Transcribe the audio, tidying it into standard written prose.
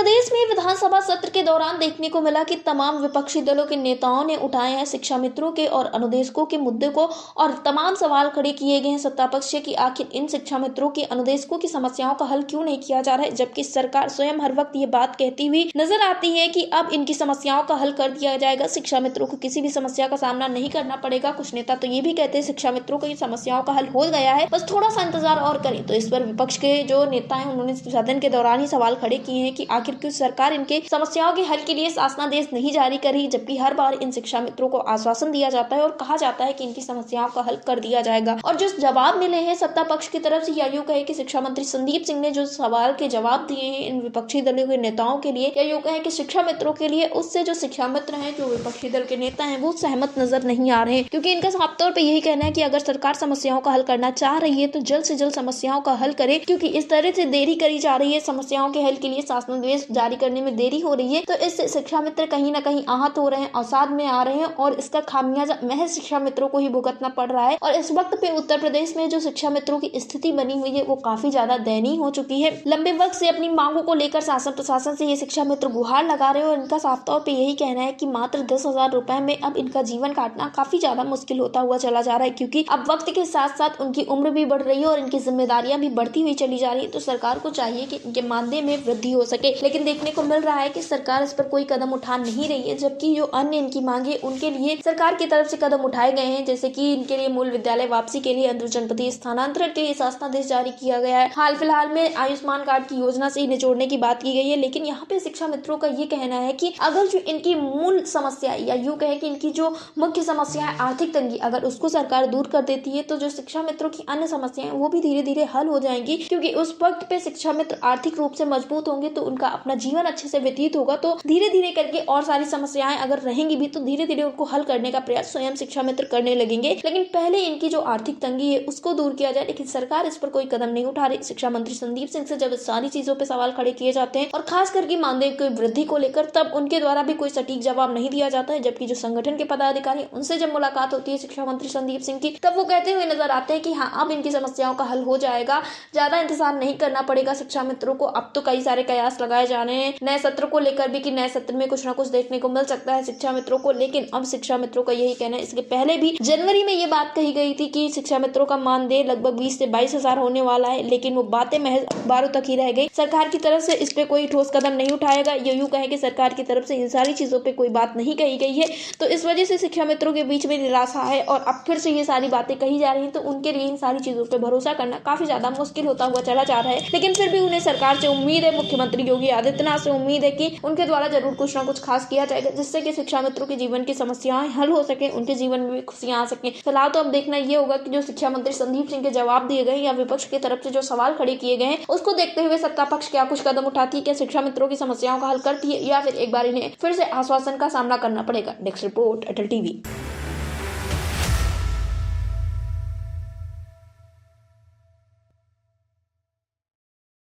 प्रदेश में विधानसभा सत्र के दौरान देखने को मिला कि तमाम विपक्षी दलों के नेताओं ने उठाए हैं शिक्षा मित्रों के और अनुदेशकों के मुद्दे को और तमाम सवाल खड़े किए गए हैं सत्ता पक्ष से कि आखिर इन शिक्षा मित्रों की अनुदेशकों की समस्याओं का हल क्यों नहीं किया जा रहा है, जबकि सरकार स्वयं हर वक्त ये बात कहती हुई नजर आती है कि अब इनकी समस्याओं का हल कर दिया जाएगा, शिक्षा मित्रों को किसी भी समस्या का सामना नहीं करना पड़ेगा। कुछ नेता तो ये भी कहते हैं शिक्षा मित्रों की समस्याओं का हल हो गया है, बस थोड़ा सा इंतजार और करें। तो इस पर विपक्ष के जो नेता है उन्होंने सदन के दौरान ही सवाल खड़े किए हैं कि आखिर क्यों सरकार इनके समस्याओं के हल के लिए शासनादेश नहीं जारी करी, जबकि हर बार इन शिक्षा मित्रों को आश्वासन दिया जाता है और कहा जाता है कि इनकी समस्याओं का हल कर दिया जाएगा। और जो जवाब मिले हैं सत्ता पक्ष की तरफ से, या यूं कहे कि शिक्षा मंत्री संदीप सिंह ने जो सवाल के जवाब दिए हैं इन विपक्षी दलों के नेताओं के लिए, या यूं कहे कि शिक्षा मित्रों के लिए, उससे जो शिक्षा मित्र हैं जो विपक्षी दल के नेता हैं वो सहमत नजर नहीं आ रहे हैं, क्योंकि इनका साफ तौर पर यही कहना है कि अगर सरकार समस्याओं का हल करना चाह रही है तो जल्द से जल्द समस्याओं का हल करे, क्योंकि इस तरह से देरी करी जा रही है समस्याओं के हल के लिए, शासनादेश जारी करने में देरी हो रही है, तो इससे शिक्षा मित्र कहीं ना कहीं आहत हो रहे हैं, अवसाद में आ रहे हैं और इसका खामियाजा महज शिक्षा मित्रों को ही भुगतना पड़ रहा है। और इस वक्त पे उत्तर प्रदेश में जो शिक्षा मित्रों की स्थिति बनी हुई है वो काफी ज्यादा दयनीय हो चुकी है। लंबे वक्त से अपनी मांगों को लेकर शासन प्रशासन से ये शिक्षा मित्र गुहार लगा रहे हैं और इनका साफ तौर पे यही कहना है कि मात्र 10,000 रुपए में अब इनका जीवन काटना काफी ज्यादा मुश्किल होता हुआ चला जा रहा है, क्योंकि अब वक्त के साथ साथ उनकी उम्र भी बढ़ रही है और इनकी जिम्मेदारियां भी बढ़ती हुई चली जा रही है। तो सरकार को चाहिए कि इनके मानदेय में वृद्धि हो सके, लेकिन देखने को मिल रहा है कि सरकार इस पर कोई कदम उठा नहीं रही है, जबकि जो अन्य इनकी मांगे उनके लिए सरकार की तरफ से कदम उठाए गए हैं, जैसे कि इनके लिए मूल विद्यालय वापसी के लिए अंतर जनपदीय स्थानांतरण के लिए शासनादेश जारी किया गया है। हाल फिलहाल में आयुष्मान कार्ड की योजना से इन्हें जोड़ने की बात की गई है, लेकिन यहाँ पे शिक्षा मित्रों का ये कहना है कि अगर जो इनकी मूल समस्या या यूं कहे कि इनकी जो मुख्य समस्या है आर्थिक तंगी, अगर उसको सरकार दूर कर देती है तो जो शिक्षा मित्रों की अन्य समस्याएं वो भी धीरे धीरे हल हो जाएंगी, क्योंकि उस वक्त पे शिक्षा मित्र आर्थिक रूप से मजबूत होंगे तो उनका अपना जीवन अच्छे से व्यतीत होगा, तो धीरे धीरे करके और सारी समस्याएं अगर रहेंगी भी तो धीरे धीरे उनको हल करने का प्रयास स्वयं शिक्षा मित्र करने लगेंगे। लेकिन पहले इनकी जो आर्थिक तंगी है उसको दूर किया जाए, लेकिन सरकार इस पर कोई कदम नहीं उठा रही। शिक्षा मंत्री संदीप सिंह से जब इस सारी चीजों पे सवाल खड़े किए जाते हैं और खास करके मानदेय की वृद्धि को लेकर, तब उनके द्वारा भी कोई सटीक जवाब नहीं दिया जाता है, जबकि जो संगठन के पदाधिकारी उनसे जब मुलाकात होती है शिक्षा मंत्री संदीप सिंह की, तब वो कहते हुए नजर आते हैं कि हाँ अब इनकी समस्याओं का हल हो जाएगा, ज्यादा इंतजार नहीं करना पड़ेगा शिक्षा मित्रों को। अब तो कई सारे कयास लगाए जा रहे हैं नए सत्र को लेकर भी कि नए सत्र में कुछ ना कुछ देखने को मिल सकता है शिक्षा मित्रों को, लेकिन अब शिक्षा मित्रों का यही कहना है। इसके पहले भी जनवरी में ये बात कही गई थी कि शिक्षा मित्रों का मानदेय लगभग 20 से 22,000 होने वाला है, लेकिन वो बातें महज अखबारों तक ही रह गई। सरकार की तरफ से इस पे कोई ठोस कदम नहीं उठाएगा, ये यूं कहे कि सरकार की तरफ से इन सारी चीजों पे कोई बात नहीं कही गई है, तो इस वजह से शिक्षा मित्रों के बीच में निराशा है और अब फिर से ये सारी बातें कही जा रही है, तो उनके लिए इन सारी चीजों पे भरोसा करना काफी ज्यादा मुश्किल होता हुआ चला जा रहा है। लेकिन फिर भी उन्हें सरकार से उम्मीद है, मुख्यमंत्री योगी आदित्यनाथ से उम्मीद है कि उनके द्वारा जरूर कुछ ना कुछ खास किया जाएगा, जिससे कि शिक्षा मित्रों के जीवन की समस्याएं हल हो सके, उनके जीवन में भी खुशियां आ सके। फिलहाल तो अब देखना ये होगा कि जो शिक्षा मंत्री संदीप सिंह के जवाब दिए गए या विपक्ष की तरफ से जो सवाल खड़े किए गए हैं उसको देखते हुए सत्ता पक्ष क्या कुछ कदम उठाती है, क्या शिक्षा मित्रों की समस्याओं का हल करती है, या फिर एक बार इन्हें फिर से आश्वासन का सामना करना पड़ेगा। नेक्स्ट रिपोर्ट अटल टीवी।